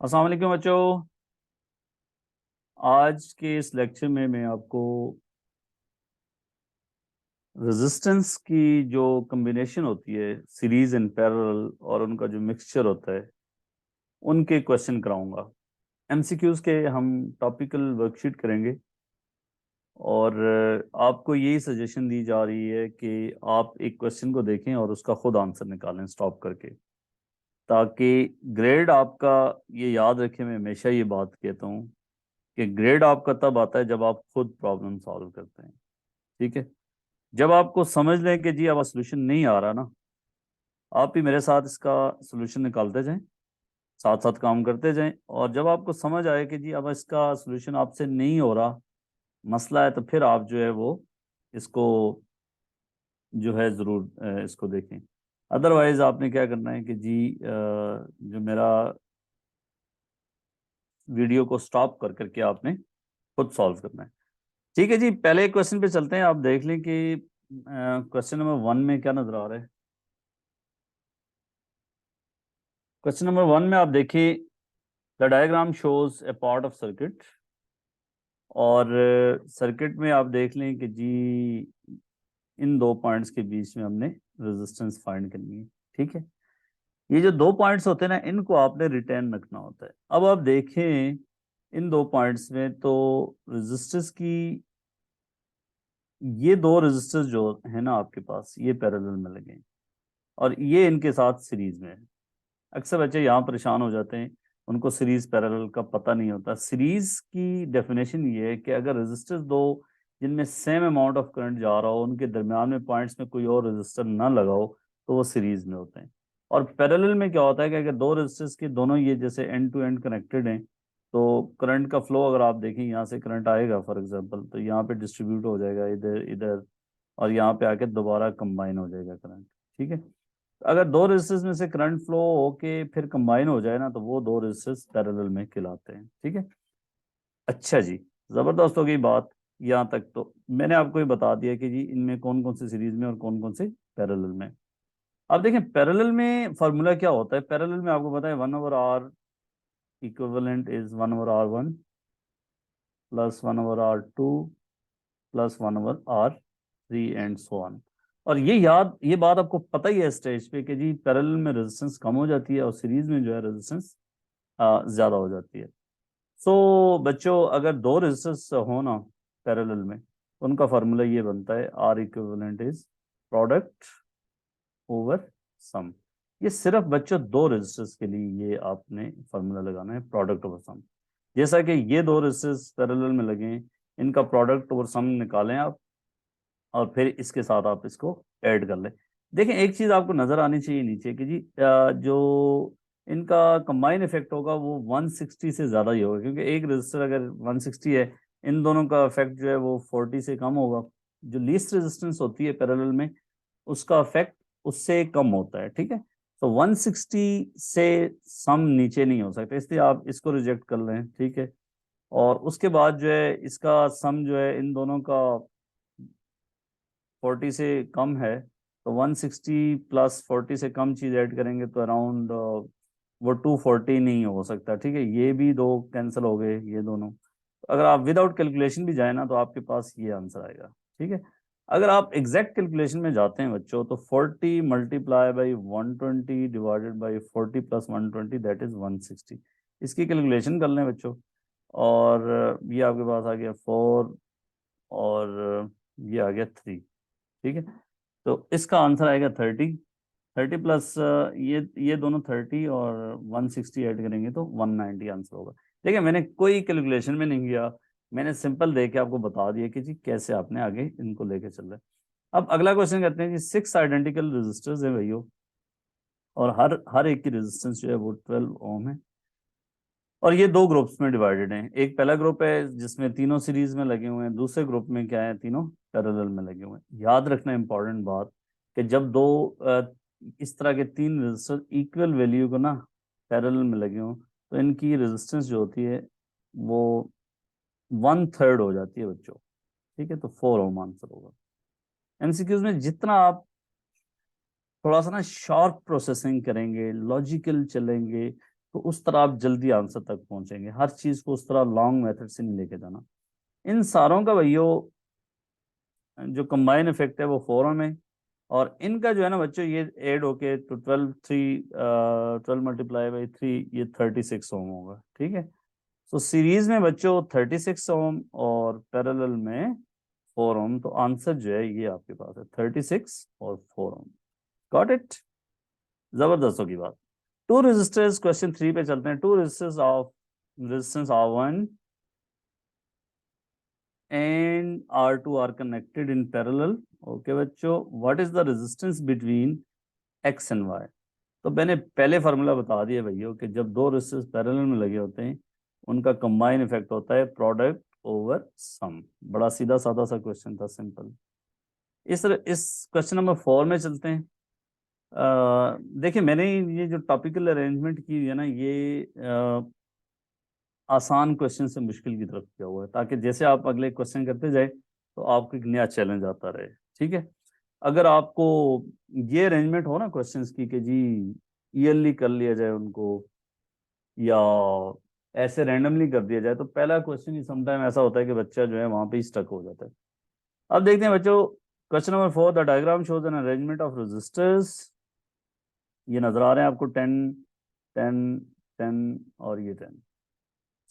अस्सलाम वालेकुम बच्चों। आज के इस लेक्चर में मैं आपको रेजिस्टेंस की जो कम्बिनेशन होती है सीरीज एंड पैरेलल और उनका जो मिक्सचर होता है उनके क्वेश्चन कराऊंगा। एमसीक्यूज के हम टॉपिकल वर्कशीट करेंगे और आपको यही सजेशन दी जा रही है कि आप एक क्वेश्चन को देखें और उसका खुद आंसर निकालें स्टॉप करके, ताकि ग्रेड आपका, ये याद रखें, मैं हमेशा ये बात कहता हूँ कि ग्रेड आपका तब आता है जब आप खुद प्रॉब्लम सॉल्व करते हैं। ठीक है, जब आपको समझ लें कि जी अब सोल्यूशन नहीं आ रहा ना, आप ही मेरे साथ इसका सोल्यूशन निकालते जाएं, साथ साथ काम करते जाएं, और जब आपको समझ आए कि जी अब इसका सोल्यूशन आपसे नहीं हो रहा, मसला है, तो फिर आप जो है वो इसको जो है ज़रूर इसको देखें। अदरवाइज आपने क्या करना है कि जी जो मेरा वीडियो को स्टॉप कर करके आपने खुद सॉल्व करना है। ठीक है जी, पहले क्वेश्चन पे चलते हैं। आप देख लें कि क्वेश्चन नंबर 1 में क्या नजर आ रहा है। क्वेश्चन नंबर 1 में आप देखिए, the diagram shows A part of circuit, और सर्किट में आप देख लें कि जी इन दो पॉइंट्स के बीच में हमने रेजिस्टेंस फाइंड करनी है। ठीक है, ये जो दो पॉइंट्स होते हैं ना, इनको आपने रिटेन रखना होता है। अब आप देखें इन दो पॉइंट्स में तो रेजिस्टेंस की, ये दो रेजिस्टर्स जो है ना आपके पास, ये पैरेलल में लगे हैं और ये इनके साथ सीरीज में है। अक्सर बच्चे यहाँ परेशान हो जाते हैं, उनको सीरीज पैरेलल का पता नहीं होता। सीरीज की डेफिनेशन ये है कि अगर रेजिस्टर्स दो जिनमें सेम अमाउंट ऑफ करंट जा रहा हो, उनके दरमियान में पॉइंट्स में कोई और रेजिस्टर ना लगाओ, तो वो सीरीज में होते हैं। और पैरेलल में क्या होता है कि अगर दो रेजिस्टर्स के दोनों ये जैसे एंड टू एंड कनेक्टेड हैं, तो करंट का फ्लो अगर आप देखें, यहाँ से करंट आएगा फॉर एग्जांपल, तो यहाँ पे डिस्ट्रीब्यूट हो जाएगा इधर इधर, और यहाँ पे आके दोबारा कंबाइन हो जाएगा करंट। ठीक है, अगर दो रेजिस्टेंस में से करंट फ्लो होके फिर कंबाइन हो जाए ना, तो वो दो रेजिस्टेंस पैरेलल में कहलाते हैं। ठीक है, अच्छा जी, जबरदस्त हो गई बात। यहाँ तक तो मैंने आपको ये बता दिया कि जी इनमें कौन कौन से सीरीज में और कौन कौन से पैरेलल में। अब देखें पैरेलल में फार्मूला क्या होता है। पैरेलल में आपको पता है 1/r equivalent is 1/r1 plus 1/r2 plus 1/r3 and so on. और ये बात आपको पता ही है स्टेज पे कि जी पैरेलल में रेजिस्टेंस कम हो जाती है और सीरीज में जो है रेजिस्टेंस ज्यादा हो जाती है। सो बच्चों, अगर दो रेजिस्टेंस हो ना पैरेलल में, उनका फार्मूला ये बनता है, R equivalent is product over sum. ये सिर्फ बच्चों दो रेजिस्टेंस के लिए ये आपने फार्मूला लगाना है, प्रोडक्ट ओवर सम। जैसा कि ये दो रेजिस्टेंस पैरेलल में लगे हैं, इनका प्रोडक्ट ओवर सम निकालें आप, और फिर इसके साथ आप इसको ऐड कर लें। देखें एक चीज आपको नजर आनी चाहिए नीचे कि जी जो इनका कंबाइन इफेक्ट होगा वो 160 से ज्यादा ही होगा, क्योंकि एक रजिस्टर अगर 160 है, इन दोनों का इफेक्ट जो है वो 40 से कम होगा। जो लीस्ट रेजिस्टेंस होती है पैरेलल में, उसका इफेक्ट उससे कम होता है। ठीक है, तो 160 से सम नीचे नहीं हो सकता, इसलिए आप इसको रिजेक्ट कर लें। ठीक है, और उसके बाद जो है इसका सम जो है इन दोनों का 40 से कम है, तो 160 प्लस 40 से कम चीज ऐड करेंगे तो अराउंड वो 240 नहीं हो सकता। ठीक है, ये भी दो कैंसिल हो गए ये दोनों। अगर आप विदाउट कैलकुलेशन भी जाए ना, तो आपके पास ये आंसर आएगा। ठीक है, अगर आप एग्जैक्ट कैलकुलेशन में जाते हैं बच्चों, तो 40 multiply by 120 divided by 40 plus 120 that is 160। इसकी कैलकुलेशन कर लें बच्चों, और ये आपके पास आ गया 4, और ये आ गया 3। ठीक है, तो इसका आंसर आएगा 30। 30 प्लस ये दोनों 30 और 160 ऐड करेंगे तो 190 आंसर होगा। देखिए मैंने कोई कैलकुलेशन में नहीं किया, मैंने सिंपल देख के आपको बता दिया कि जी कैसे आपने आगे इनको लेके चल रहे हैं। अब अगला क्वेश्चन करते हैं जी, 6 आइडेंटिकल रेजिस्टर्स है भैया, और हर एक की रेजिस्टेंस जो है वो 12 ओम है, और ये दो ग्रुप्स में डिवाइडेड हैं। एक पहला ग्रुप है जिसमें तीनों सीरीज में लगे हुए हैं, दूसरे ग्रुप में क्या है, तीनों पैरेलल में लगे हुए हैं। याद रखना इंपॉर्टेंट बात कि जब दो इस तरह के तीन रेजिस्टर इक्वल वैल्यू को ना पैरेलल में लगे हों, तो इनकी रेजिस्टेंस जो होती है वो 1/3 हो जाती है बच्चों। ठीक है, तो 4 ओम आंसर होगा। एमसीक्यूज में जितना आप थोड़ा सा ना शार्प प्रोसेसिंग करेंगे, लॉजिकल चलेंगे, तो उस तरह आप जल्दी आंसर तक पहुंचेंगे। हर चीज को उस तरह लॉन्ग मेथड से नहीं लेके जाना। इन सारों का भैया जो कंबाइन इफेक्ट है वो 4 में, और इनका जो है ना बच्चों ये ऐड होके तो 12 ये 36 ओम होगा। ठीक है, तो सीरीज में बच्चों 36 ओम और पैरेलल में 4 ओम, तो आंसर जो है ये आपके पास है 36 और 4 ओम। Got it? जबरदस्त होगी बात। टू रेजिस्टर्स, क्वेश्चन 3 पे चलते हैं। Two resistance R1 and R2 are connected in parallel. Okay बच्चों, what is the resistance between X and Y? तो मैंने पहले फार्मूला बता दिया भैया कि जब दो रेजिस्टेंस पैरेलल में लगे होते हैं उनका कंबाइन इफेक्ट होता है प्रोडक्ट ओवर सम। बड़ा सीधा साधा सा क्वेश्चन था, सिंपल। इस क्वेश्चन नंबर 4 में चलते हैं। देखिए मैंने ये जो टॉपिकल अरेंजमेंट की है ना, ये आसान क्वेश्चन से मुश्किल की तरफ किया हुआ है, ताकि जैसे आप अगले क्वेश्चन करते जाए तो आपको एक नया चैलेंज आता रहे। ठीक है, अगर आपको ये अरेंजमेंट हो ना क्वेश्चंस की कि जी ईयरली कर लिया जाए उनको या ऐसे रैंडमली कर दिया जाए, तो पहला क्वेश्चन ही समटाइम ऐसा होता है कि बच्चा जो है वहां पे स्टक हो जाता है। अब देखते हैं बच्चों, question number 4, the diagram shows an arrangement of resistors. ये नजर आ रहे हैं आपको 10 10 10 और ये 10।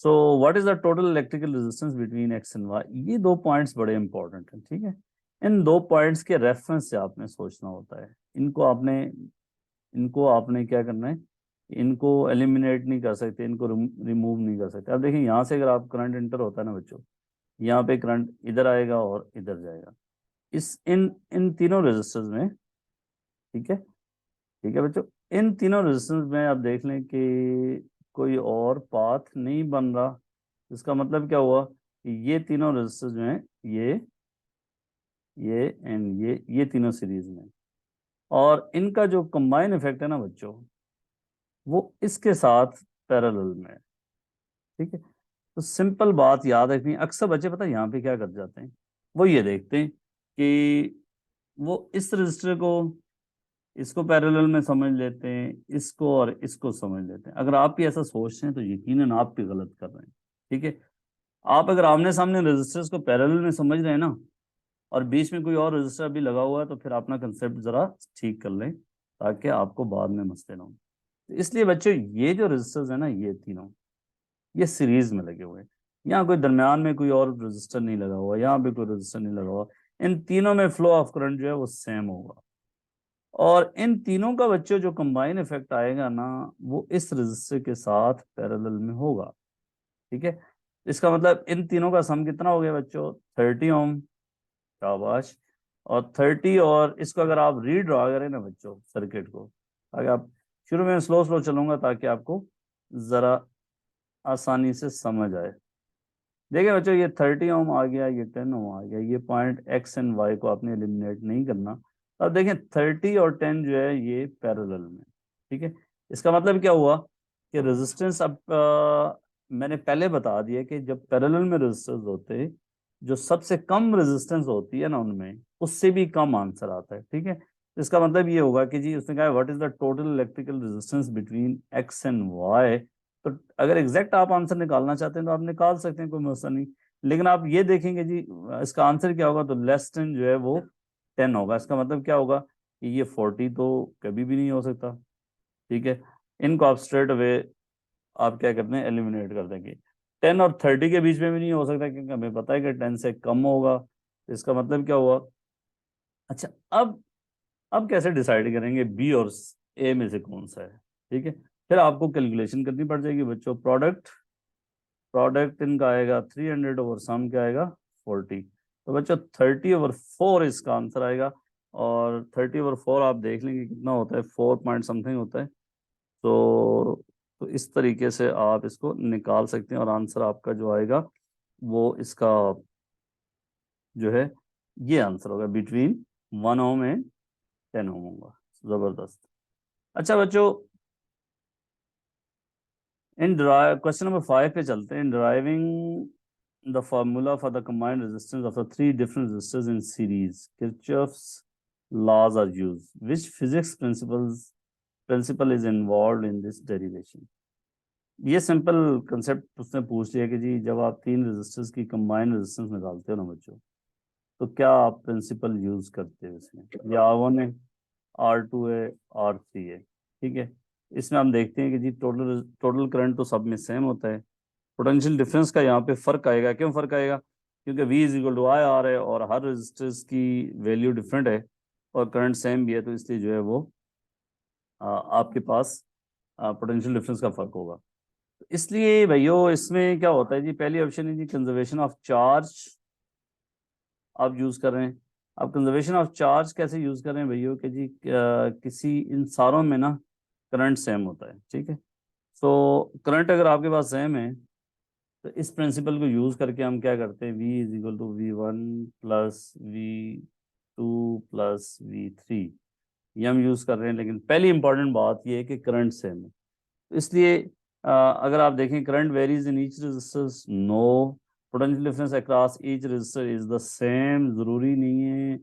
So what is the total electrical resistance between X and Y? ये दो पॉइंट्स बड़े इंपॉर्टेंट हैं। ठीक है, इन दो पॉइंट्स के रेफरेंस से आपने सोचना होता है। इनको आपने क्या करना है, इनको एलिमिनेट नहीं कर सकते, इनको रिमूव नहीं कर सकते। अब देखिए यहाँ से अगर आप करंट इंटर होता है ना बच्चों, यहाँ पे करंट इधर आएगा और इधर जाएगा इस इन इन तीनों रेजिस्टर्स में। ठीक है, ठीक है बच्चों, इन तीनों रेजिस्टेंस में आप देख लें कि कोई और पाथ नहीं बन रहा। इसका मतलब क्या हुआ कि ये तीनों रेजिस्टर्स जो हैं ये एंड ये तीनों सीरीज में, और इनका जो कंबाइन इफेक्ट है ना बच्चों वो इसके साथ पैरेलल में है। ठीक है, तो सिंपल बात याद रखनी। अक्सर बच्चे पता है यहाँ पे क्या कर जाते हैं, वो ये देखते हैं कि वो इस रजिस्टर को इसको पैरेलल में समझ लेते हैं, इसको और इसको समझ लेते हैं। अगर आप भी ऐसा सोचते हैं तो यकीनन आप भी गलत कर रहे हैं। ठीक है, आप अगर आमने सामने रेजिस्टर्स को पैरेलल में समझ रहे हैं ना, और बीच में कोई और रजिस्टर भी लगा हुआ है, तो फिर अपना कंसेप्ट जरा ठीक कर लें ताकि आपको बाद में मसले ना हो। तो इसलिए बच्चों ये जो रजिस्टर्स है ना, ये तीनों ये सीरीज में लगे हुए हैं। यहाँ कोई दरमियान में कोई और रजिस्टर नहीं लगा हुआ, यहाँ भी कोई रजिस्टर नहीं लगा हुआ। इन तीनों में फ्लो ऑफ करंट जो है वो सेम होगा, और इन तीनों का बच्चों जो कंबाइन इफेक्ट आएगा ना वो इस रजिस्टर के साथ पैरेलल में होगा। ठीक है, इसका मतलब इन तीनों का सम कितना हो गया बच्चों? 30 ओम। शाबाश। और 30, और इसको अगर आप रीड्रॉ करें ना बच्चों सर्किट को, अगर आप शुरू में स्लो स्लो चलूंगा ताकि आपको जरा आसानी से समझ आए। देखिए बच्चों, ये 30 ओम आ गया, ये 10 ओम आ गया, ये पॉइंट एक्स एंड वाई को आपने एलिमिनेट नहीं करना। अब देखें 30 और 10 जो है ये पैरेलल में। ठीक है, इसका मतलब क्या हुआ कि रेजिस्टेंस अब मैंने पहले बता दिया कि जब पैरेलल में रेजिस्टेंस होते हैं, जो सबसे कम रेजिस्टेंस होती है ना उनमें उससे भी कम आंसर आता है। ठीक है, इसका मतलब ये होगा कि जी उसने कहा what is the total electrical resistance between X and Y. तो अगर एग्जैक्ट आप आंसर निकालना चाहते हैं तो आप निकाल सकते हैं, कोई मसला नहीं। लेकिन आप ये देखेंगे जी इसका आंसर क्या होगा, तो लेस देन जो है वो 10 होगा। इसका मतलब क्या होगा कि ये 40 तो कभी भी नहीं हो सकता। ठीक है, इनको आप स्ट्रेट अवे आप क्या करते हैं, एलिमिनेट कर देंगे। 10 और 30 के बीच में भी नहीं हो सकता, क्योंकि हमें पता है कि 10 से कम होगा। तो इसका मतलब क्या हुआ? अच्छा, अब कैसे डिसाइड करेंगे बी और ए में से कौन सा है? ठीक है, फिर आपको कैलकुलेशन करनी पड़ जाएगी बच्चों। प्रोडक्ट इनका आएगा 300 ओवर सम क्या आएगा 40। तो बच्चों 30/4 इसका आंसर आएगा, और 30/4 आप देख लेंगे कितना होता है, 4 पॉइंट समथिंग होता है। तो इस तरीके से आप इसको निकाल सकते हैं, और आंसर आपका जो आएगा वो इसका जो है ये आंसर होगा बिटवीन 1 ओम एंड 10 ओम होगा। जबरदस्त। अच्छा बच्चों, इन ड्राइव क्वेश्चन नंबर 5 पे चलते हैं। इन driving the formula for the combined resistance of the three different resistors in series, Kirchhoff's laws are used. Which physics principle is involved in this derivation? ये simple concept उसने पूछ लिया कि जी जब आप तीन रेजिस्टर्स की कंबाइंड रेजिस्टेंस निकालते हो ना बच्चों, तो क्या आप प्रिंसिपल यूज करते हो इसमें? ये R1 है, R2 है, R3 है, ठीक है। इसमें हम देखते हैं कि जी टोटल टोटल करंट तो सब में सेम होता है। पोटेंशियल डिफरेंस का यहाँ पे फर्क आएगा। क्यों फर्क आएगा? क्योंकि V is equal to I R है और हर रेजिस्टर्स की वैल्यू डिफरेंट है और करंट सेम भी है, तो इसलिए जो है वो आपके पास पोटेंशियल डिफरेंस का फर्क होगा। इसलिए भैया इसमें क्या होता है जी, पहली ऑप्शन है जी कंजर्वेशन ऑफ चार्ज आप यूज कर रहे हैं। अब कंजर्वेशन ऑफ चार्ज कैसे यूज कर रहे हैं भैया कि जी किसी इन सारों में ना करंट सेम होता है, ठीक है। तो करंट अगर आपके पास सेम है तो इस प्रिंसिपल को यूज करके हम क्या करते हैं, V is equal to V1 plus V2 plus V3, ये हम यूज कर रहे हैं। लेकिन पहली इंपॉर्टेंट बात ये है कि करंट सेम है। तो इसलिए अगर आप देखें current varies in each resistors, no. Potential difference across each resistor is the same, जरूरी नहीं है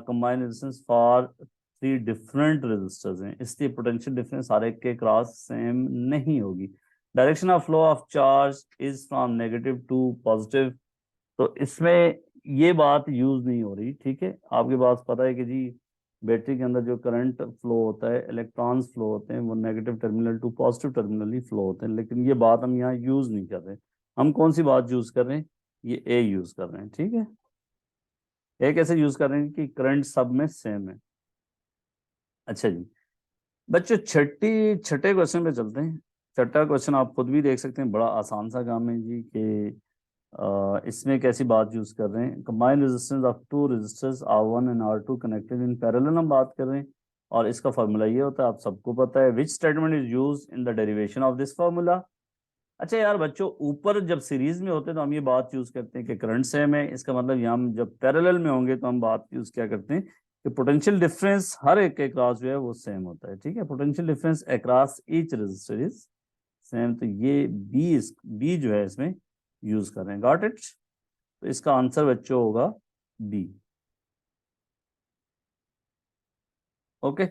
combined resistance for three different resistors हैं, इसलिए पोटेंशियल डिफरेंस हर एक के क्रॉस सेम नहीं होगी। Direction of flow of charge is from negative to positive, तो इसमें ये बात यूज नहीं हो रही, ठीक है। आपके पास पता है कि जी बैटरी के अंदर जो करंट फ्लो होता है, इलेक्ट्रॉन्स फ्लो होते हैं, वो negative terminal to positive terminal ही फ्लो होते हैं, लेकिन ये बात हम यहाँ यूज नहीं कर रहे। हम कौन सी बात यूज कर रहे हैं? ये ए यूज कर रहे हैं, ठीक है। ए कैसे यूज कर रहे हैं कि करंट सब में सेम है। अच्छा जी बच्चों, छठे क्वेश्चन पे चलते हैं। छठा क्वेश्चन आप खुद भी देख सकते हैं, बड़ा आसान सा काम है जी कि इसमें कैसी बात यूज कर रहे हैं। Combined resistance of two resistors R1 and R2 connected in parallel हम बात कर रहे हैं, और इसका फार्मूला ये होता है, आप सबको पता है। Which statement is use in the derivation of this formula? अच्छा यार बच्चों, ऊपर जब सीरीज में होते हैं तो हम ये बात यूज करते हैं कि करंट सेम है। इसका मतलब यहाँ हम जब पैरेलल में होंगे तो हम बात यूज क्या करते हैं कि पोटेंशियल डिफरेंस हर एक के अक्रॉस जो है वो सेम होता है, ठीक है। Potential difference across each resistor is same, तो ये बी जो है इसमें यूज कर रहे हैं। Got it? तो इसका आंसर बच्चों होगा B. Okay,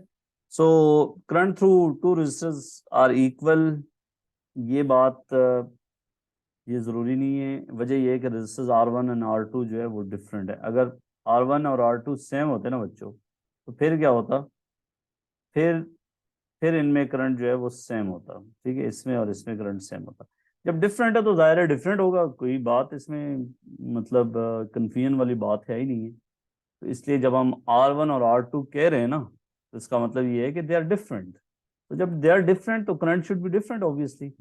so current through two resistors are equal, ये बात ये जरूरी नहीं है। वजह यह है कि रेजिस्टर्स R1 एंड R2 जो है वो डिफरेंट है। अगर R1 और R2 सेम होते ना बच्चों, तो फिर क्या होता? फिर फिर इनमें करंट जो है वो सेम होता, ठीक है। इसमें और इसमें करंट सेम होता। जब डिफरेंट है तो जाहिर है डिफरेंट होगा, कोई बात इसमें मतलब कंफ्यूजन वाली बात है ही नहीं है। तो इसलिए जब हम R1 और R2 कह रहे हैं ना, तो इसका मतलब ये है कि दे आर डिफरेंट। तो जब दे आर डिफरेंट तो current should be different obviously.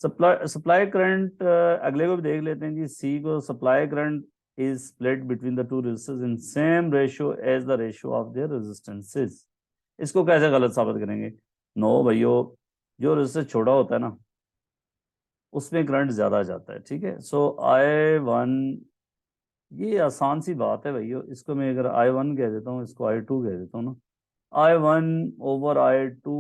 Supply current अगले को भी देख लेते हैं जी। सी को supply current is split between the two resistors in same ratio as the ratio of their resistances. इसको कैसे गलत साबित करेंगे? नो भैयो, जो रेजिस्टर छोटा होता है ना उसमें करंट ज्यादा जाता है, ठीक है। सो I1, ये आसान सी बात है भैया, इसको मैं अगर I1 कह देता हूँ, इसको I2 कह देता हूँ ना, I1 ओवर I2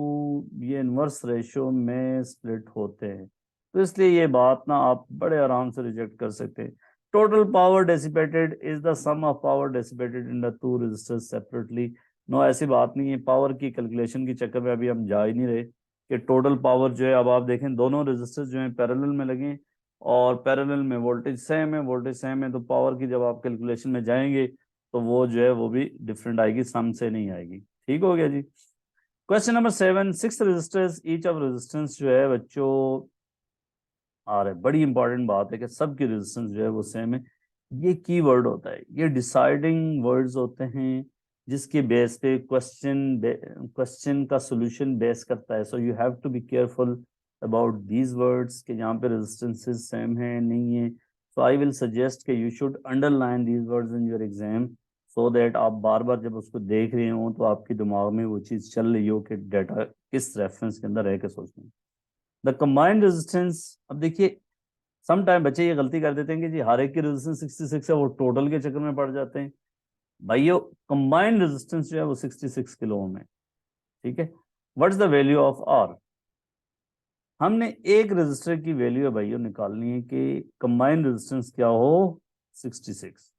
ये इनवर्स रेशियो में स्प्लिट होते हैं। तो इसलिए ये बात ना आप बड़े आराम से रिजेक्ट कर सकते हैं। Total power dissipated is the sum of power dissipated in the two resistors separately. No, ऐसी बात नहीं है। पावर की कैलकुलेशन के चक्कर में अभी हम जा ही नहीं रहे कि टोटल पावर जो है। अब आप देखें दोनों रेजिस्टर्स जो है पैरेलल में लगे और पैरेलल में वोल्टेज सेम है, वोल्टेज सेम है, तो पावर की जब आप कैलकुलेशन में जाएंगे तो वो जो है वो भी डिफरेंट आएगी, सम से नहीं आएगी। ठीक हो गया जी। Question number 7, six resistors each of resistance जो है बच्चों आ रहा है। बड़ी इंपॉर्टेंट बात है कि सबकी रेजिस्टेंस जो है वो सेम है। ये की वर्ड होता है, ये डिसाइडिंग वर्ड्स होते हैं जिसके बेस पे क्वेश्चन का सोल्यूशन बेस करता है। So you have to be careful about these words कि यहाँ पे रेजिस्टेंसेस सेम है नहीं है। सो आई विल सजेस्ट कि you should underline these words in your exam, so that आप बार बार जब उसको देख रहे हो तो आपके दिमाग में वो चीज़ चल रही हो कि डाटा किस रेफरेंस के अंदर है के सोचना। द कंबाइंड रेजिस्टेंस, अब देखिए सम टाइम बच्चे ये गलती कर देते हैं कि जी हर एक की रेजिस्टेंस 66 है, वो टोटल के चक्कर में पड़ जाते हैं। भाइयों कंबाइंड रेजिस्टेंस जो है वो 66 किलो ओम है, ठीक है। What is the value of R? हमने एक रेजिस्टर की वैल्यू है भाइयों निकालनी है कि कंबाइंड रेजिस्टेंस क्या हो, 66।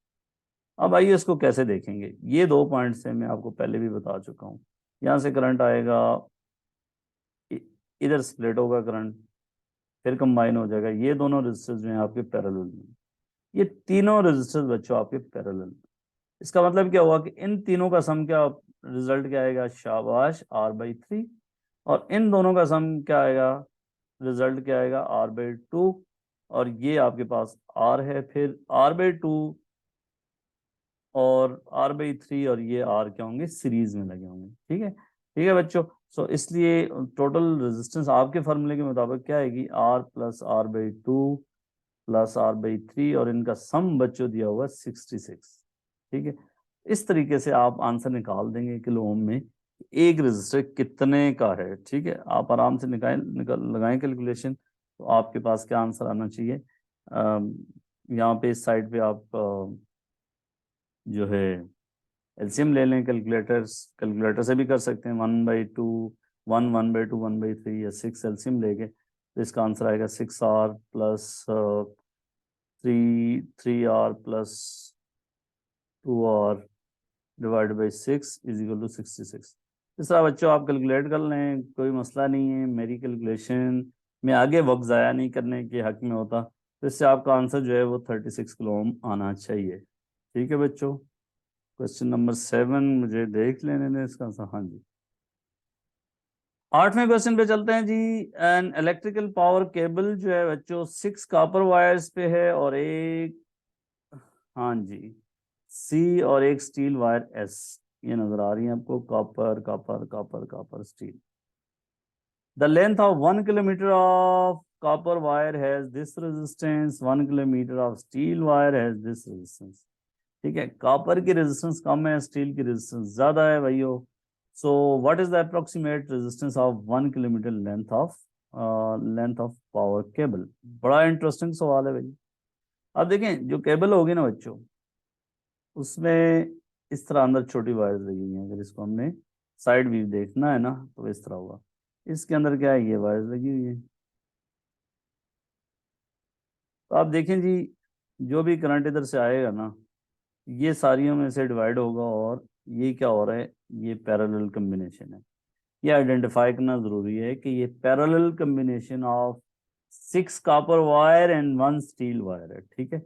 अब आइए इसको कैसे देखेंगे। ये दो पॉइंट्स है, मैं आपको पहले भी बता चुका हूँ। यहाँ से करंट आएगा, इधर स्प्लिट होगा करंट, फिर कंबाइन हो जाएगा। ये दोनों रेजिस्टर्स जो हैं आपके पैरेलल में, ये तीनों रेजिस्टर्स बच्चों आपके पैरेलल में। इसका मतलब क्या हुआ कि इन तीनों का सम क्या, रिजल्ट क्या आएगा, शाबाश R/3। और इन दोनों का सम क्या आएगा, रिजल्ट क्या आएगा, R/2। और ये आपके पास R है, फिर R/2 और R/3 और ये R क्या होंगे, सीरीज में लगे होंगे। ठीक है बच्चों। सो इसलिए टोटल रेजिस्टेंस आपके फार्मूले के मुताबिक क्या आएगी, R + R/2 + R/3 और इनका सम बच्चों दिया हुआ 66। ठीक है, इस तरीके से आप आंसर निकाल देंगे किलो ओम में एक रेजिस्टर कितने का है। ठीक है, आप आराम से लगाएं कैलकुलेशन, तो आपके पास क्या आंसर आना चाहिए। यहाँ पे इस साइड पे आप जो है एलसीएम ले लें, कैलकुलेटर से भी कर सकते हैं। 1/2, 1/2, 1/3 या 6 एलसीएम लेके, तो इसका आंसर आएगा 6R + 3R + 2R / 6 = 66। इस तरह बच्चों आप कैलकुलेट कर लें, कोई मसला नहीं है। मेरी कैलकुलेशन में आगे वक्त ज़ाया नहीं करने के हक में होता, तो इससे आपका आंसर जो है वो 36 किलो ओम आना चाहिए। ठीक है बच्चों, क्वेश्चन नंबर 7 मुझे देख लेने दें इसका आंसर। हाँ जी, 8वें क्वेश्चन पे चलते हैं जी। एन इलेक्ट्रिकल पावर केबल जो है बच्चों 6 कॉपर वायर्स पे है और एक, हाँ जी, सी और एक स्टील वायर एस। ये नजर आ रही है आपको, copper copper copper copper steel. The length of 1 kilometre of copper wire has this resistance, 1 kilometre of steel wire has this resistance. ठीक है, कॉपर की रेजिस्टेंस कम है, स्टील की रेजिस्टेंस ज्यादा है भाइयों। सो what is the approximate resistance of 1 kilometre length of power cable. बड़ा interesting सवाल है भाई। अब देखें, जो केबल होगी ना बच्चों, उसमें इस तरह अंदर छोटी वायर्स लगी हुई हैं। अगर इसको हमने साइड व्यू देखना है ना, तो इस तरह होगा। इसके अंदर क्या है, ये वायर्स लगी हुई है। तो आप देखें जी, जो भी करंट इधर से आएगा ना, ये सारियों में से डिवाइड होगा, और ये क्या हो रहा है, ये पैरेलल कम्बिनेशन है। ये आइडेंटिफाई करना जरूरी है कि ये parallel combination of 6 copper wire and 1 steel wire है। ठीक है,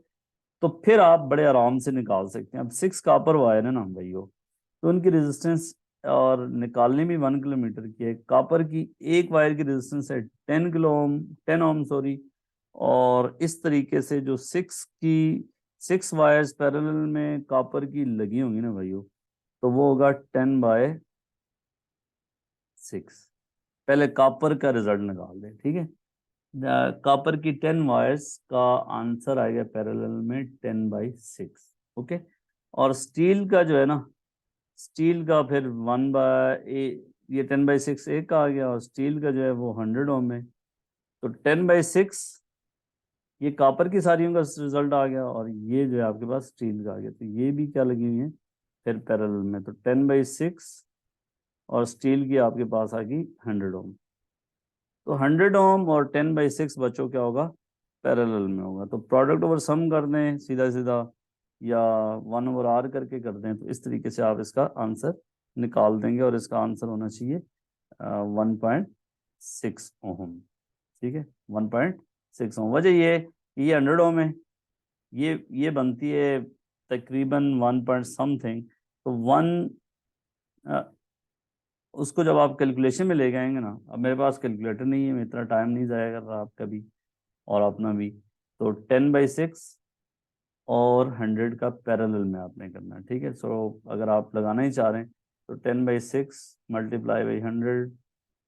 तो फिर आप बड़े आराम से निकाल सकते हैं। अब 6 कॉपर वायर है ना भाइयों, तो उनकी रेजिस्टेंस और निकालने में 1 किलोमीटर की है। कॉपर की एक वायर की रेजिस्टेंस है 10 ओम सॉरी। और इस तरीके से जो 6 वायर्स पैरेलल में कॉपर की लगी होंगी ना भाइयों, तो वो होगा 10/6। पहले कॉपर का रिजल्ट निकाल दें। ठीक है, कॉपर की 10 वायर्स का आंसर आएगा पैरेलल में 10/6। ओके, और स्टील का जो है ना, स्टील का फिर 1/8, ये 10/6 एक का आ गया, और स्टील का जो है वो 100 ओम है। तो 10/6 ये कॉपर की सारियों का रिजल्ट आ गया, और ये जो है आपके पास स्टील का आ गया। तो ये भी क्या लगी हुई है फिर पैरेलल में, तो 10/6 और स्टील की आपके पास आ गई 100 ओम। तो 100 ओम और 10/6 बच्चों क्या होगा, पैरेलल में होगा। तो प्रोडक्ट ओवर सम कर दें सीधा सीधा, या 1/r करके कर दें, तो इस तरीके से आप इसका आंसर निकाल देंगे, और इसका आंसर होना चाहिए 1.6 ओम। ठीक है, 1.6 ओम। वजह ये 100 ओम है, ये बनती है तकरीबन 1 पॉइंट समथिंग। तो उसको जब आप कैलकुलेशन में ले जाएंगे ना, अब मेरे पास कैलकुलेटर नहीं है, मैं इतना टाइम नहीं ज़ाया कर रहा आपका भी और अपना भी। तो 10/6 और 100 का पैरेलल में आपने करना है। ठीक है, सो अगर आप लगाना ही चाह रहे हैं, तो 10/6 × 100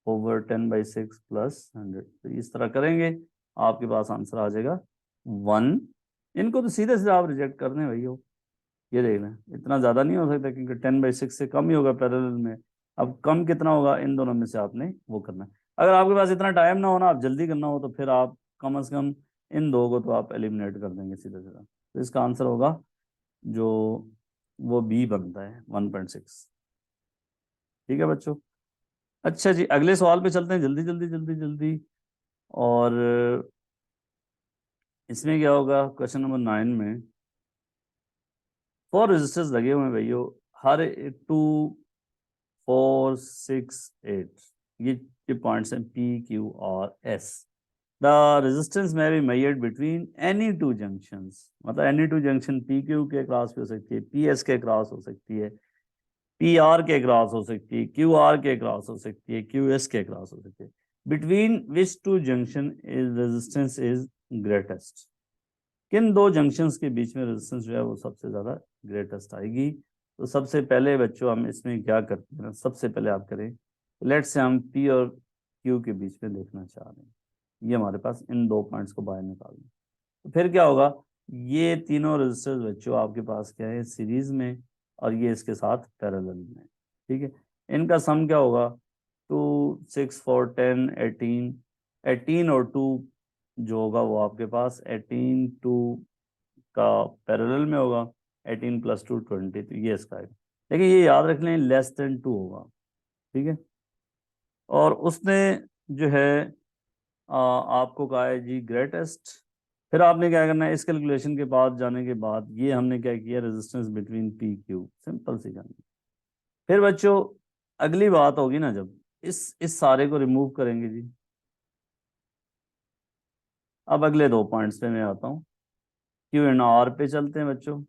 ओवर 10/6 + 100, तो इस तरह करेंगे, आपके पास आंसर आ जाएगा 1। इनको तो सीधे सीधे आप रिजेक्ट कर दें भैया, ये देख लें, इतना ज़्यादा नहीं हो सकता, क्योंकि 10/6 से कम ही होगा पैरेलल में। अब कम कितना होगा, इन दोनों में से आपने वो करना है। अगर आपके पास इतना टाइम ना हो ना, आप जल्दी करना हो, तो फिर आप कम से कम इन दो को तो आप एलिमिनेट कर देंगे सीधा सीधा। तो इसका आंसर होगा जो वो बी बनता है, 1.6। ठीक है बच्चों। अच्छा जी, अगले सवाल पे चलते हैं, जल्दी जल्दी जल्दी जल्दी। और इसमें क्या होगा, क्वेश्चन नंबर 9 में 4 रेजिस्टर्स लगे हुए हैं भैया, हर 2, 4, 6, 8। ये पॉइंट्स हैं P, Q और S। The resistance may be measured between any two junctions, मतलब any two junction P Q के क्रॉस भी हो सकती है, पी एस के क्रॉस हो सकती है, पी आर के क्रॉस हो सकती है, क्यू आर के क्रॉस हो सकती है, क्यू एस के क्रॉस हो सकती है, between which to junction is resistance is greatest. किन दो जंक्शंस के बीच में रेजिस्टेंस जो है वो सबसे ज्यादा ग्रेटेस्ट आएगी। तो सबसे पहले बच्चों हम इसमें क्या करते हैं ना, सबसे पहले आप करें, लेट से हम पी और क्यू के बीच में देखना चाह रहे हैं, ये हमारे पास इन दो पॉइंट्स को बाहर निकालना, तो फिर क्या होगा, ये तीनों रेजिस्टर्स बच्चों आपके पास क्या है, सीरीज में, और ये इसके साथ पैरेलल में, ठीक है। इनका सम क्या होगा, 2 6 4 10 18, 18 और 2 जो होगा वो आपके पास 18 2 का पैरेलल में होगा, 18 + 2 20, तो ये इसका है। लेकिन ये याद रख लें लेस देन 2 होगा, ठीक है। और उसने जो है आपको कहा है जी ग्रेटेस्ट। फिर आपने क्या करना है, इस कैलकुलेशन के बाद जाने के बाद ये हमने क्या किया, resistance between P Q, simple सी जानी। फिर बच्चों अगली बात होगी ना, जब इस सारे को रिमूव करेंगे जी। अब अगले दो पॉइंट्स पे मैं आता हूँ, क्यू एंड आर पे चलते हैं बच्चों,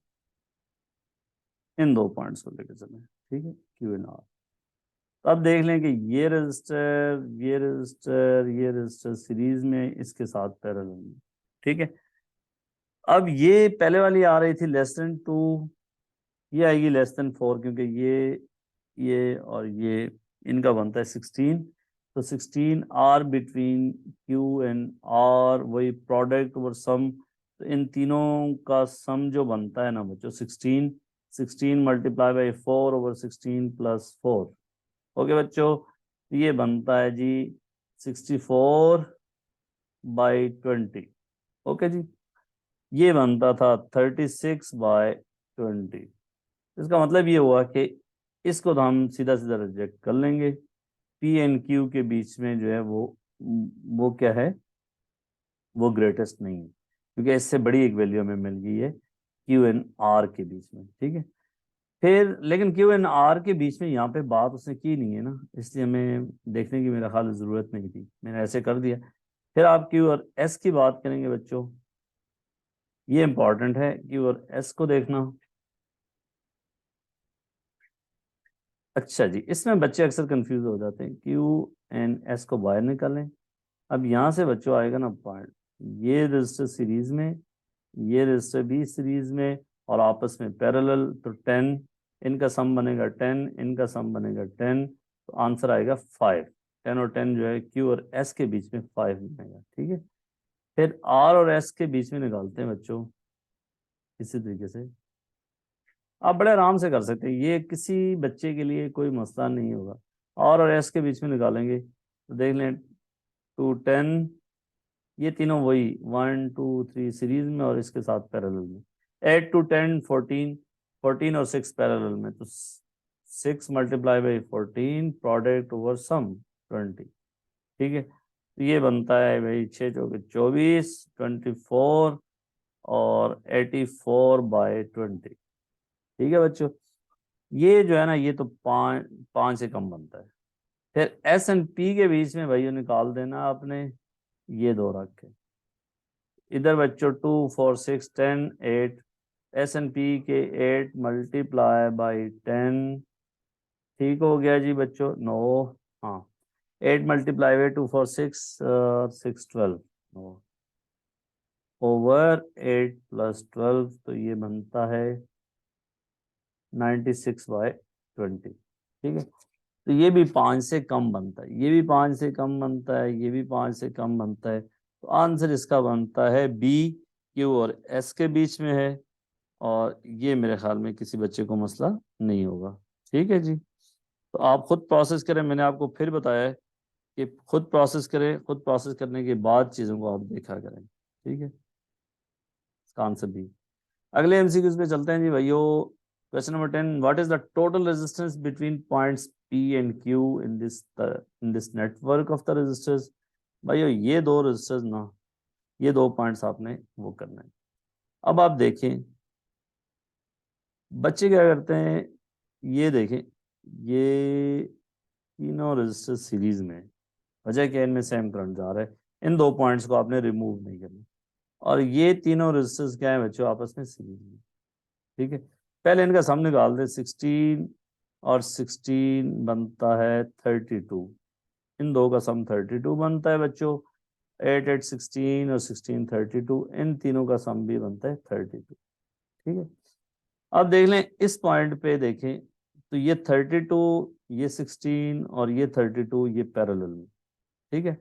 इन दो पॉइंट्स को लेकर चलें, ठीक है, क्यू एंड आर। तो अब देख लें कि ये रजिस्टर, ये रजिस्टर, ये रजिस्टर सीरीज में इसके साथ पैरेलल में, ठीक है। अब ये पहले वाली आ रही थी लेस देन 2, ये आएगी लेस देन 4, क्योंकि ये और ये इनका बनता है 16, तो 16 R between Q and R, वही प्रोडक्ट और सम, तो इन तीनों का सम जो बनता है ना बच्चों 16, 16 मल्टीप्लाई बाई 4/16 + 4, ओके बच्चों, ये बनता है जी 64/20, ओके जी। ये बनता था 36/20। इसका मतलब ये हुआ कि इसको तो हम सीधा सीधा रिजेक्ट कर लेंगे, पी एंड क्यू के बीच में जो है वो क्या है, वो ग्रेटेस्ट नहीं है, क्योंकि इससे बड़ी एक वैल्यू हमें मिल गई है क्यू एंड आर के बीच में, ठीक है। फिर लेकिन क्यू एंड आर के बीच में यहाँ पे बात उसने की नहीं है ना, इसलिए हमें देखने की मेरा ख्याल जरूरत नहीं थी, मैंने ऐसे कर दिया। फिर आप क्यू और एस की बात करेंगे बच्चों, ये इंपॉर्टेंट है क्यू और एस को देखना। अच्छा जी, इसमें बच्चे अक्सर कंफ्यूज हो जाते हैं, क्यू एंड एस को बाहर निकालें। अब यहाँ से बच्चों आएगा ना पॉइंट, ये रजिस्टर सीरीज में, ये रजिस्टर भी सीरीज में, और आपस में पैरेलल, तो 10, इनका सम बनेगा 10, इनका सम बनेगा 10, तो आंसर आएगा 5। 10 और 10 जो है क्यू और एस के बीच में 5 बनेगा, ठीक है। फिर आर और एस के बीच में निकालते हैं बच्चों इसी तरीके से, आप बड़े आराम से कर सकते हैं, ये किसी बच्चे के लिए कोई मसला नहीं होगा। और एस के बीच में निकालेंगे तो देख लें 2 10, ये तीनों वही 1 2 3 सीरीज में और इसके साथ पैरेलल में, 8 2 10 14, 14 और 6 पैरेलल में, तो 6 multiply by 14 product over sum 20, ठीक है। तो ये बनता है भाई 6 चौके 24, 24 और 84/20, ठीक है बच्चों। ये जो है ना, ये तो 5 से कम बनता है। फिर एस एंड पी के बीच में भाइयों निकाल देना आपने, ये दो रखे इधर बच्चों, 2 4 6 10 8, एस एंड पी के 8 मल्टीप्लाई बाई 10, ठीक हो गया जी बच्चों 9, हाँ 8 मल्टीप्लाई बाई 2 4 6 6 12, ओवर 8 + 12, तो ये बनता है 96/20, ठीक है। तो ये भी 5 से कम बनता है, ये भी 5 से कम बनता है, ये भी 5 से कम बनता है, तो आंसर इसका बनता है बी, क्यू और एस के बीच में है, और ये मेरे ख्याल में किसी बच्चे को मसला नहीं होगा, ठीक है जी। तो आप खुद प्रोसेस करें, मैंने आपको फिर बताया है कि खुद प्रोसेस करें, खुद प्रोसेस करने के बाद चीज़ों को आप देखा करें, ठीक है। इसका आंसर बी। अगले एमसीक्यूज पे चलते हैं जी भाइयों। Question number 10, what is the total resistance between points P and Q in this network of the resistors. भाइयों ये दो रेजिस्टर्स ना, ये दो पॉइंट्स आपने वो करना है। अब आप देखें बच्चे क्या करते हैं, ये देखें, ये तीनों रेजिस्टर सीरीज में, वजह क्या है, इनमें सेम करंट जा रहा है, इन दो पॉइंट्स को आपने रिमूव नहीं करना। और ये तीनों रेजिस्टेंस क्या है बच्चों, आपस में सीरीज में। ठीक है, पहले इनका सम निकाल दे। 16 और 16 बनता है 32। इन दो का सम 32 बनता है बच्चों। 8 8 16 और 16 32, इन तीनों का सम भी बनता है 32। ठीक है, अब देख लें इस पॉइंट पे देखें तो ये 32, ये 16 और ये 32 ये पैरेलल में। ठीक है,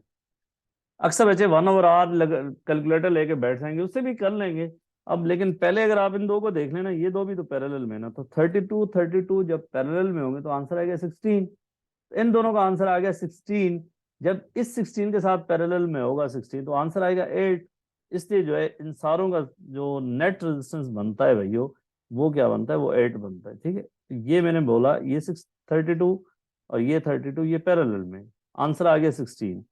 अक्सर बच्चे 1/r कैलकुलेटर लेके बैठ जाएंगे, उससे भी कर लेंगे अब, लेकिन पहले अगर आप इन दो को देख लेना, ये दो भी तो पैरेलल में ना, तो 32 32 जब पैरेलल में होंगे तो आंसर आ गया 16। इन दोनों का आंसर आ गया 16। जब इस 16 के साथ पैरेलल में होगा 16 तो आंसर आएगा 8। इसलिए जो है इन सारों का जो नेट रेजिस्टेंस बनता है भाइयों, वो क्या बनता है, वो 8 बनता है। ठीक है, तो ये मैंने बोला ये 32 और ये 32 ये पैरेलल में, आंसर आ गया 16।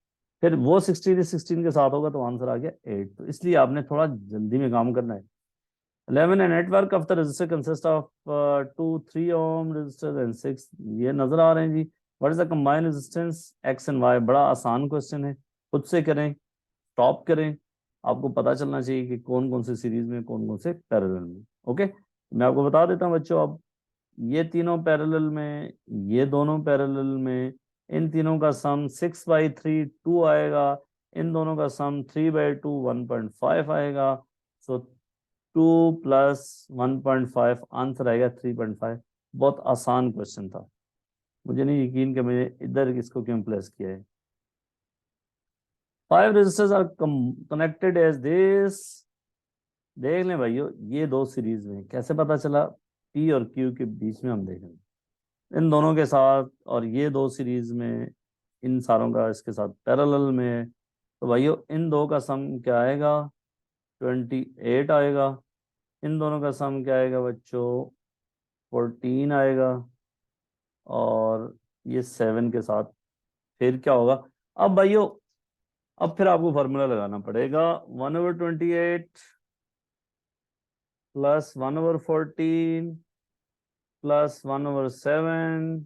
फिर वो 16 इस 16 के साथ होगा तो आंसर आ गया 8। तो इसलिए आपने थोड़ा जल्दी में काम करना है। 11 a network of the resistor consists of 2 3 ohm resistors and 6, ये नजर आ रहे हैं जी। What is the combined resistance X and Y, बड़ा आसान क्वेश्चन है, खुद से करें, स्टॉप करें, आपको पता चलना चाहिए कि कौन कौन से सीरीज में कौन कौन से पैरेलल में। ओके, मैं आपको बता देता हूँ बच्चों। अब ये तीनों पैरेलल में, ये दोनों पैरेलल में, इन तीनों का सम 6/3 2 आएगा, इन दोनों का सम 3/2 1.5 आएगा। सो 2 + 1.5 आंसर आएगा 3.5। बहुत आसान क्वेश्चन था, मुझे नहीं यकीन कि मैंने इधर इसको क्यों प्लेस किया है। 5 resistors are connected as this. देख लें भाइयों, ये दो सीरीज में, कैसे पता चला, पी और क्यू के बीच में हम देखें इन दोनों के साथ, और ये दो सीरीज में, इन सारों का इसके साथ पैरेलल में। तो भाइयों इन दो का सम क्या आएगा, 28 आएगा। इन दोनों का सम क्या आएगा बच्चों, 14 आएगा। और ये 7 के साथ फिर क्या होगा, अब भाइयों अब फिर आपको फॉर्मूला लगाना पड़ेगा। 1/28 + 1/14 + 1/7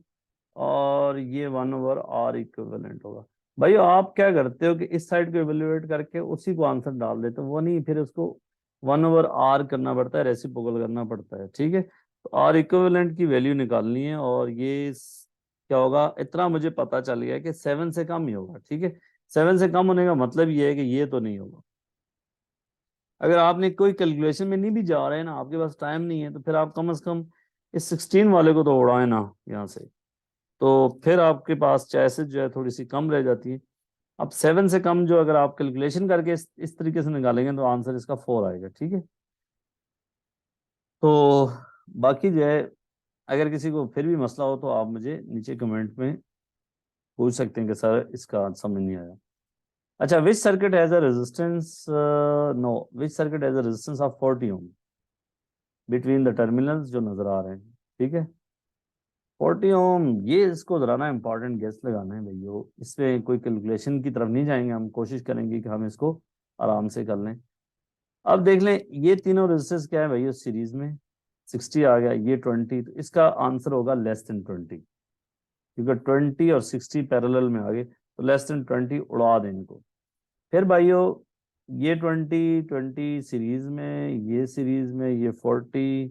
और ये 1/r इक्विवेलेंट होगा। भाई आप क्या करते हो कि इस साइड को इवेल्युएट करके उसी को आंसर डाल देते हो, वो नहीं, फिर उसको 1/r करना पड़ता है, रेसिप्रोकल करना पड़ता है। ठीक है, तो r इक्विवेलेंट की वैल्यू निकालनी है, और ये क्या होगा, इतना मुझे पता चल गया कि 7 से कम ही होगा। ठीक है, 7 से कम होने का मतलब ये है कि ये तो नहीं होगा। अगर आपने कोई कैलकुलेशन में नहीं भी जा रहे हैं ना, आपके पास टाइम नहीं है, तो फिर आप कम से कम इस 16 वाले को तो उड़ाए ना यहाँ से, तो फिर आपके पास चॉइसेस जो है थोड़ी सी कम रह जाती है। अब 7 से कम जो अगर आप कैलकुलेशन करके इस तरीके से निकालेंगे तो आंसर इसका 4 आएगा। ठीक है, तो बाकी जो है अगर किसी को फिर भी मसला हो तो आप मुझे नीचे कमेंट में पूछ सकते हैं कि सर इसका समझ नहीं आया। अच्छा, which circuit has a resistance, no, which circuit has a resistance of 40 ohm between the terminals जो नजर आ रहे हैं। ठीक है, 40 ओम, ये इसको जरा ना इंपॉर्टेंट गेस लगाना है भैया, इसमें कोई कैलकुलेशन की तरफ नहीं जाएंगे, हम कोशिश करेंगे कि हम इसको आराम से कर लें। अब देख लें ये तीनों रेजिस्टेंस क्या है भैया सीरीज में, 60 आ गया, ये 20, तो इसका आंसर होगा <20, क्योंकि 20 और 60 पैरेलल में आ गए, तो <20 उड़ा दें इनको। फिर भाइयों ये 20 सीरीज में, ये सीरीज में, ये 40,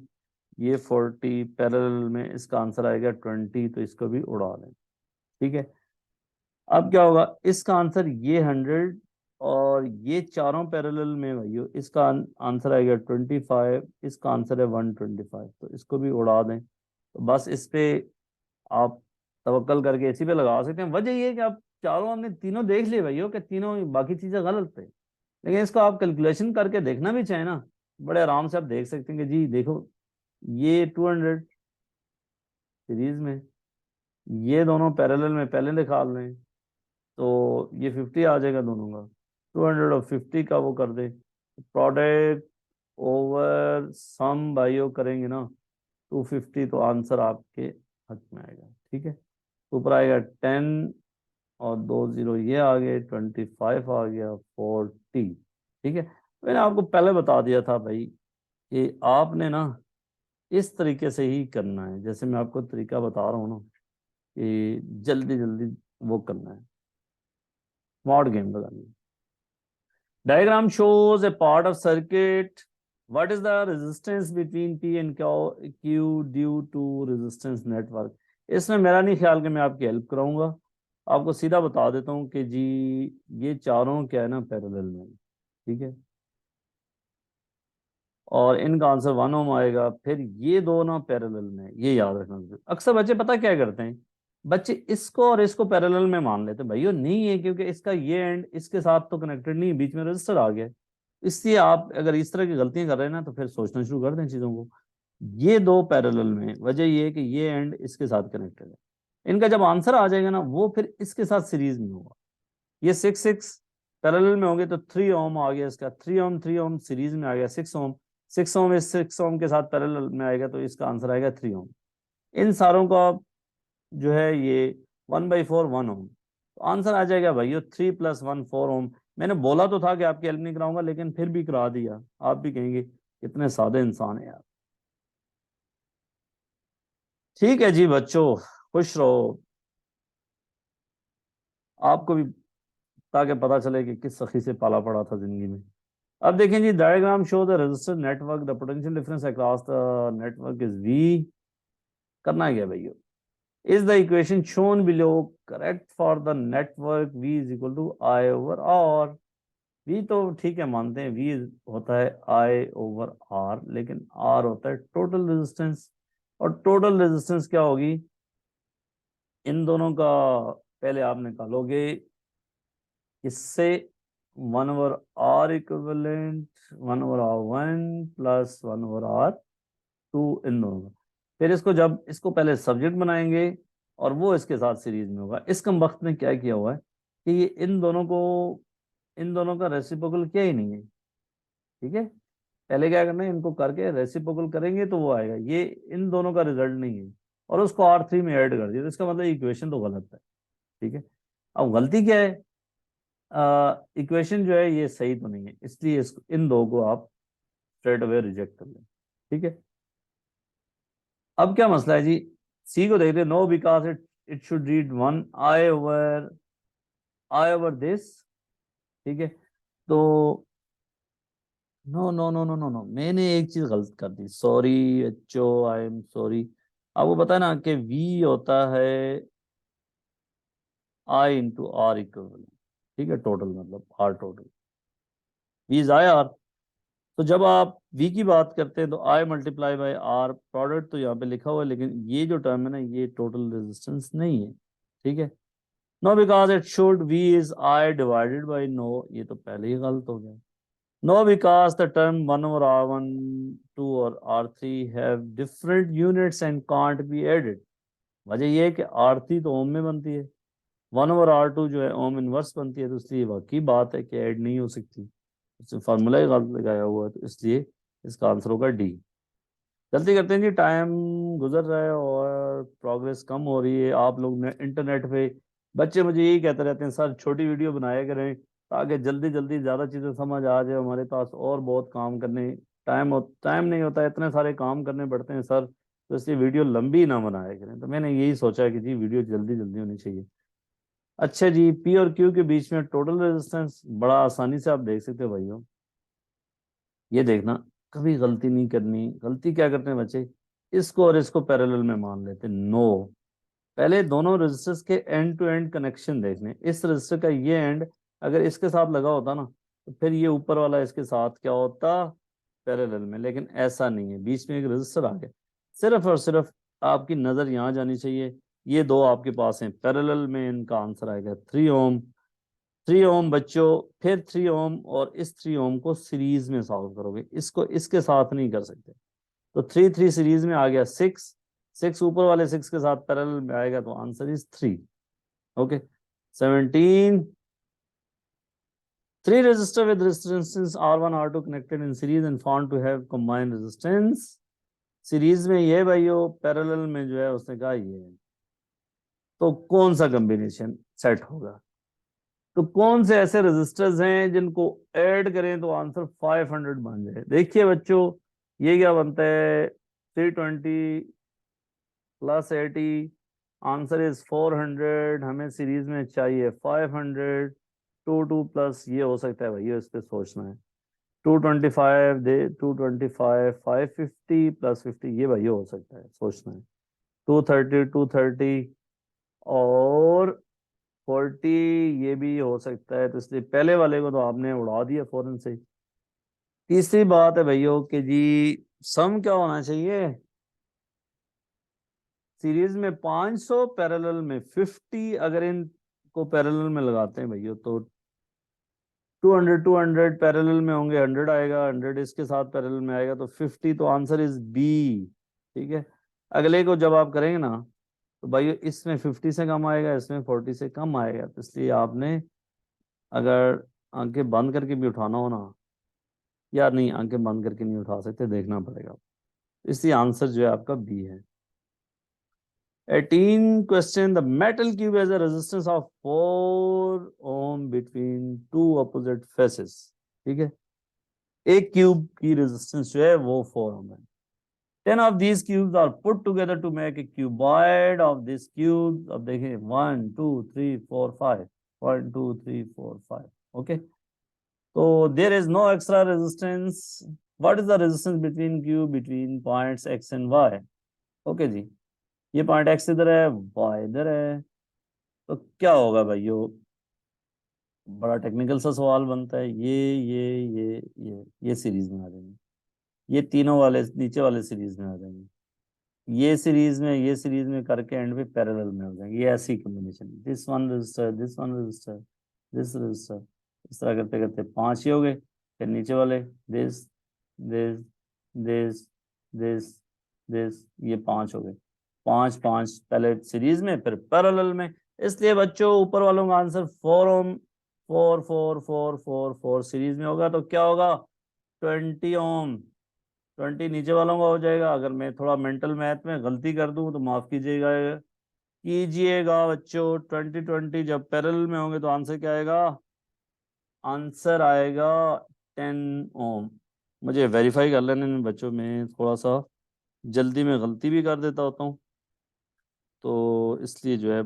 ये 40 पैरेलल में, इसका आंसर आएगा 20, तो इसको भी उड़ा दें। ठीक है, अब क्या होगा, इसका आंसर ये 100, और ये चारों पैरेलल में भाइयों इसका आंसर आएगा 25, इसका आंसर है 125, तो इसको भी उड़ा दें। तो बस इस पे आप तवक्कल करके इसी पे लगा सकते हैं। वजह ये है कि आप चारों, हमने तीनों देख लिए भैया कि तीनों बाकी चीजें गलत है, लेकिन इसको आप कैलकुलेशन करके देखना भी चाहे ना, बड़े आराम से आप देख सकते हैं कि जी देखो ये 200 सीरीज में, ये दोनों पैरेलल में पहले निकाल लें तो ये 50 आ जाएगा दोनों का, 200 और 50 का वो कर दे, प्रोडक्ट ओवर सम भाइयों करेंगे ना 250, तो आंसर आपके हक में आएगा। ठीक है, ऊपर आएगा 10 और 2 0 ये आ गए, 25 आ गया, 40। ठीक है, मैंने आपको पहले बता दिया था भाई कि आपने ना इस तरीके से ही करना है, जैसे मैं आपको तरीका बता रहा हूँ ना, कि जल्दी जल्दी वो करना है, स्मार्ट गेम लगानी है। Diagram shows a part of circuit. What is the resistance between P and Q due to resistance network? इसमें मेरा नहीं ख्याल कि मैं आपकी हेल्प कराऊंगा, आपको सीधा बता देता हूँ कि जी ये चारों क्या है ना पैरेलल में, ठीक है, और इनका आंसर 1 ओम आएगा। फिर ये दो ना पैरेलल में, ये याद रखना जरूरी। अक्सर बच्चे पता क्या करते हैं, बच्चे इसको और इसको पैरेलल में मान लेते हैं, भाई नहीं है, क्योंकि इसका ये एंड इसके साथ तो कनेक्टेड नहीं, बीच में रजिस्टर आ गया। इसलिए आप अगर इस तरह की गलतियां कर रहे हैं ना, तो फिर सोचना शुरू कर दें चीजों को। ये दो पैरेलल में, वजह ये है कि ये एंड इसके साथ कनेक्टेड है। इनका जब आंसर आ जाएगा ना, वो फिर इसके साथ सीरीज में होगा। ये 6 6 पैरेलल में होंगे तो 3 ओम आ गया इसका, 3 ओम सीरीज में आ गया 6 ओम, 6 ओम इस 6 ओम के साथ पैरेलल में आएगा, तो इसका आंसर आएगा 3 ओम। इन सारों का जो है ये 1/4 1 ओम, तो आंसर आ जाएगा भाई 3 + 1 4 ओम। मैंने बोला तो था कि आपकी हेल्प नहीं कराऊंगा, लेकिन फिर भी करा दिया। आप भी कहेंगे कितने सादे इंसान है यार। ठीक है जी बच्चों, खुश रहो, आपको भी, ताकि पता चले कि किस सखी से पाला पड़ा था जिंदगी में। अब देखें जी, diagram show the resistor network, the potential difference across the network is V. करना क्या भैया, is the equation shown below correct for the network V is equal to I over R. V तो ठीक है मानते हैं, वी होता है आई ओवर आर, लेकिन आर होता है टोटल रेजिस्टेंस। और टोटल रेजिस्टेंस क्या होगी, इन दोनों का पहले आप निकालोगे, इससे 1/R equivalent, 1/R1 plus 1/R2, इन दोनों का। फिर इसको जब इसको पहले सब्जेक्ट बनाएंगे और वो इसके साथ सीरीज में होगा। इस कम वक्त ने क्या किया हुआ है कि ये इन दोनों का रेसिप्रोकल किया ही नहीं है, ठीक है। पहले क्या करना है, इनको करके रेसिप्रोकल करेंगे तो वो आएगा, ये इन दोनों का रिजल्ट नहीं है, और उसको R3 में ऐड कर दिया, तो इसका मतलब इक्वेशन तो गलत है, ठीक है। अब गलती क्या है, इक्वेशन जो है ये सही तो नहीं है, इसलिए इन दो को आप स्ट्रेट अवे रिजेक्ट कर लें, ठीक है। अब क्या मसला है जी, सी को देखते, no because it it should read 1 I over this, ठीक है। तो no no no no no no, मैंने एक चीज गलत कर दी, सॉरी बच्चों, आई एम सॉरी। आपको पता है ना कि वी होता है I × R इक्वल, ठीक है, टोटल मतलब R total, V is I R. तो जब आप v की बात करते हैं तो I × R प्रोडक्ट तो यहाँ पे लिखा हुआ है, लेकिन ये जो टर्म है ना, ये टोटल रेजिस्टेंस नहीं है, ठीक है। No because it should v is I divided by no, ये तो पहले ही गलत हो गया। No because the term 1/R1 2 और R3 have different units and can't be added. वजह ये है कि R3 तो ओम में बनती है, 1/R2 जो है ओम इनवर्स बनती है, तो इसलिए वाकई बात है कि ऐड नहीं हो सकती, फार्मूला ही गलत लगाया हुआ है, तो इसलिए इसका आंसर होगा डी। जल्दी करते हैं जी, टाइम गुजर रहा है और प्रोग्रेस कम हो रही है। आप लोग ने इंटरनेट पे, बच्चे मुझे यही कहते रहते हैं सर छोटी वीडियो बनाया करें ताकि जल्दी जल्दी ज़्यादा चीज़ें समझ आ जाए, हमारे पास और बहुत काम करने टाइम नहीं होता है, इतने सारे काम करने पड़ते हैं सर, तो इसलिए वीडियो लंबी ना बनाया करें। तो मैंने यही सोचा कि जी वीडियो जल्दी जल्दी होनी चाहिए। अच्छा जी, पी और क्यू के बीच में टोटल रेजिस्टेंस बड़ा आसानी से आप देख सकते हो भाइयों, ये देखना, कभी गलती नहीं करनी। गलती क्या करते हैं बच्चे, इसको और इसको पैरेलल में मान लेते हैं, नो। पहले दोनों रजिस्टर्स के एंड टू एंड कनेक्शन देखने, इस रजिस्टर का ये एंड अगर इसके साथ लगा होता ना, तो फिर ये ऊपर वाला इसके साथ क्या होता, पैरेलल में, लेकिन ऐसा नहीं है, बीच में एक रजिस्टर आ गया। सिर्फ और सिर्फ आपकी नजर यहाँ जानी चाहिए, ये दो आपके पास हैं पैरेलल में, इनका आंसर आएगा 3 ओम। 3 ओम बच्चों, फिर 3 ओम और इस 3 ओम को सीरीज में सॉल्व करोगे, इसको इसके साथ नहीं कर सकते, तो 3 3 सीरीज में आ गया 6, 6 ऊपर वाले 6 के साथ पैरेलल में आएगा, तो answer is 3। Okay, 17। 3 resistor with resistances R1 R2 connected in series and found to have combined resistance। Series में ये भाइयों, पैरेलल में जो है उसने कहा ये है, तो कौन सा कॉम्बिनेशन सेट होगा, तो कौन से ऐसे रेजिस्टर्स हैं जिनको ऐड करें तो आंसर 500 बन जाए। देखिए बच्चों, ये क्या बनता है, 320 + 80, आंसर इज 400, हमें सीरीज में चाहिए 500, 2 प्लस ये हो सकता है भैया, इस पे सोचना है। 225 दे, 225, 550 प्लस 50, ये भैया हो सकता है, सोचना है। 230 और 40, ये भी हो सकता है, तो इसलिए पहले वाले को तो आपने उड़ा दिया फौरन से। तीसरी बात है भैया कि जी सम क्या होना चाहिए, सीरीज में 500, पैरेलल में 50, अगर इनको पैरेलल में लगाते हैं भैया तो 200 पैरेलल में होंगे, 100 आएगा, 100 इसके साथ पैरेलल में आएगा तो 50, तो आंसर इज बी। ठीक है, अगले को जब आप करेंगे ना तो भाई इसमें 50 से कम आएगा, इसमें 40 से कम आएगा, तो इसलिए आपने अगर आंखें बंद करके भी उठाना हो ना, या नहीं आंखें बंद करके नहीं उठा सकते, देखना पड़ेगा, इसलिए आंसर जो है आपका बी है। 18 question, the metal cube has a resistance of 4 ohm between two opposite faces। ठीक है, एक क्यूब की रेजिस्टेंस जो है वो 4 ओम है। 10 of these cubes are put together to make a cuboid of this cube। अब देखिए 1 2 3 4 5, 1 2 3 4 5। ओके, तो there is no extra resistance। what is the resistance between cube between points x and y। Okay जी, ये point x इधर है, y इधर है, तो क्या होगा भाइयों, बड़ा टेक्निकल सा सवाल बनता है। ये सीरीज में आ जाएंगे, ये तीनों वाले नीचे वाले सीरीज में आ जाएंगे, ये सीरीज में करके एंड पे पैरेलल में हो जाएंगे, ये ऐसी combination, this one register, this one register, this register, इस तरह करते करते 5 ही हो गए। फिर नीचे वाले this this this this this, ये 5 हो गए, 5 5 पहले सीरीज में फिर पैरेलल में। इसलिए बच्चों ऊपर वालों का आंसर 4 ओम, 4 सीरीज में होगा, तो क्या होगा 20 ओम। 20 नीचे वालों का हो जाएगा। अगर मैं थोड़ा मेंटल मैथ में गलती कर दूं तो माफ कीजिएगा बच्चों। 20 जब पैरेलल में होंगे तो आंसर क्या आएगा, आंसर आएगा 10 ओम। मुझे वेरीफाई कर लेने में बच्चों, में थोड़ा सा जल्दी में गलती भी कर देता होता हूँ, तो इसलिए जो है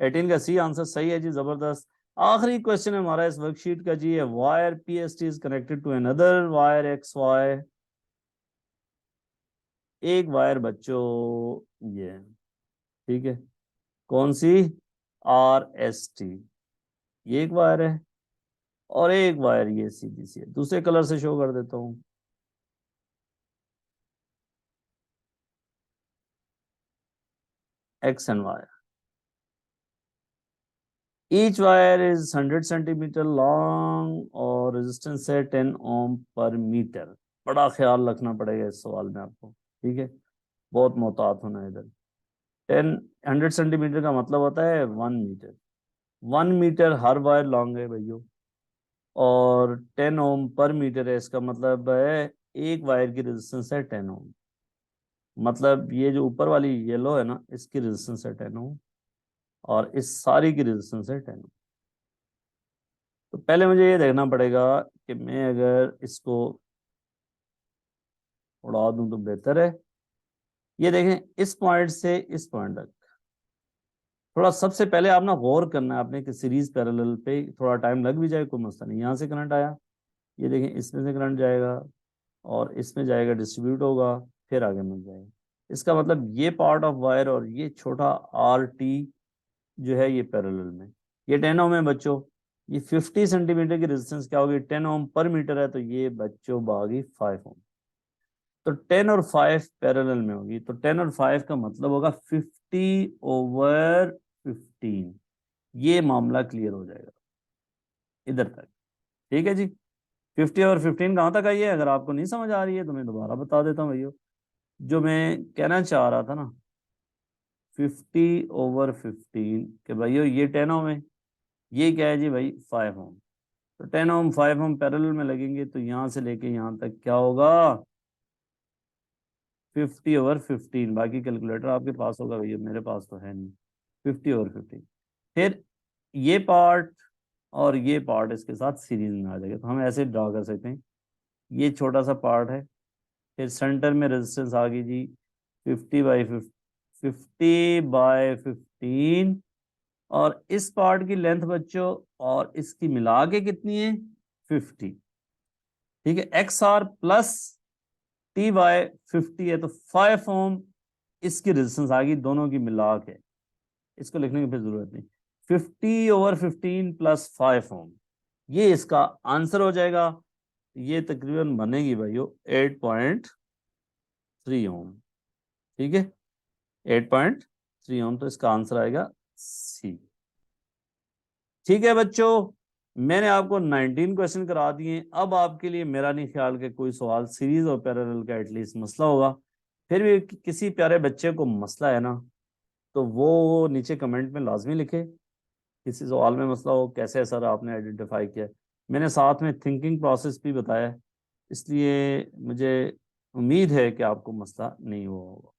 18 का सी आंसर सही है जी, जबरदस्त। आखिरी क्वेश्चन है हमारा इस वर्कशीट का जी, है wire P S T is connected to another wire X Y. एक वायर बच्चों ये है, ठीक है, कौन सी, आर एस टी, ये एक वायर है, और एक वायर ये सीधी सी है, दूसरे कलर से शो कर देता हूं, X and Y. Each wire is 100 centimetre long और रेजिस्टेंस है 10 ओम पर मीटर। बड़ा ख्याल रखना पड़ेगा इस सवाल में आपको, ठीक है, बहुत मोहतात होना है इधर। 100 सेंटीमीटर का मतलब होता है 1 मीटर, 1 मीटर हर वायर लॉन्ग है भैया, और 10 ओम पर मीटर है, इसका मतलब है एक वायर की रेजिस्टेंस है 10 ओम। मतलब ये जो ऊपर वाली येलो है ना, इसकी रेजिस्टेंस है 10 ओम, और इस सारी की रेजिस्टेंस है 10 ओम। तो पहले मुझे ये देखना पड़ेगा कि मैं अगर इसको उड़ा दूं तो बेहतर है। ये देखें इस पॉइंट से इस पॉइंट तक, थोड़ा सबसे पहले आप ना गौर करना है आपने कि सीरीज पैरेलल पे, थोड़ा टाइम लग भी जाए कोई मसला नहीं। यहाँ से करंट आया, ये देखें इसमें से करंट जाएगा और इसमें जाएगा, डिस्ट्रीब्यूट होगा, फिर आगे मिल जाएगा। इसका मतलब ये पार्ट ऑफ वायर और ये छोटा आर टी जो है ये पैरेलल में, ये 10 ओम है बच्चों। ये 50 सेंटीमीटर की रेजिस्टेंस क्या होगी, 10 ओम पर मीटर है, तो ये बच्चों भागी 5 ओम। तो 10 और 5 पैरेलल में होगी, तो 10 और 5 का मतलब होगा 50/15। ये मामला क्लियर हो जाएगा इधर तक, ठीक है जी। 50/15 कहाँ तक आई है, अगर आपको नहीं समझ आ रही है तो मैं दोबारा बता देता हूँ भैया। जो मैं कहना चाह रहा था ना, 50/15 कि भैया ये 10 ओम है, ये क्या है जी भाई 5 ओम। तो 10 ओम 5 ओम पैरेलल में लगेंगे, तो यहाँ से लेके यहाँ तक क्या होगा 50/15। बाकी कैलकुलेटर आपके पास होगा भैया, मेरे पास तो है नहीं। 50/15, फिर ये पार्ट और ये पार्ट इसके साथ सीरीज में आ जाएगा, तो हम ऐसे ड्रा कर सकते हैं। ये छोटा सा पार्ट है, फिर सेंटर में रेजिस्टेंस आ गई जी 50/15, और इस पार्ट की लेंथ बच्चों और इसकी मिला के कितनी है 50। ठीक है, X R plus T Y 50 है तो 5 ओम इसकी रेजिस्टेंस आ गई दोनों की मिला के। इसको लिखने की फिर जरूरत नहीं। 50/15 प्लस 5 ओम, ये इसका आंसर हो जाएगा। ये तकरीबन बनेगी भाइयों 8.3 ओम। ठीक है, 8.3 ओम, तो इसका आंसर आएगा सी। ठीक है बच्चों, मैंने आपको 19 क्वेश्चन करा दिए। अब आपके लिए मेरा नहीं ख्याल कि कोई सवाल सीरीज और पैरेलल का एटलीस्ट मसला होगा। फिर भी किसी प्यारे बच्चे को मसला है ना, तो वो नीचे कमेंट में लाजमी लिखे। किसी सवाल में मसला हो, कैसे सर आपने आइडेंटिफाई किया। मैंने साथ में थिंकिंग प्रोसेस भी बताया, इसलिए मुझे उम्मीद है कि आपको मसला नहीं होगा।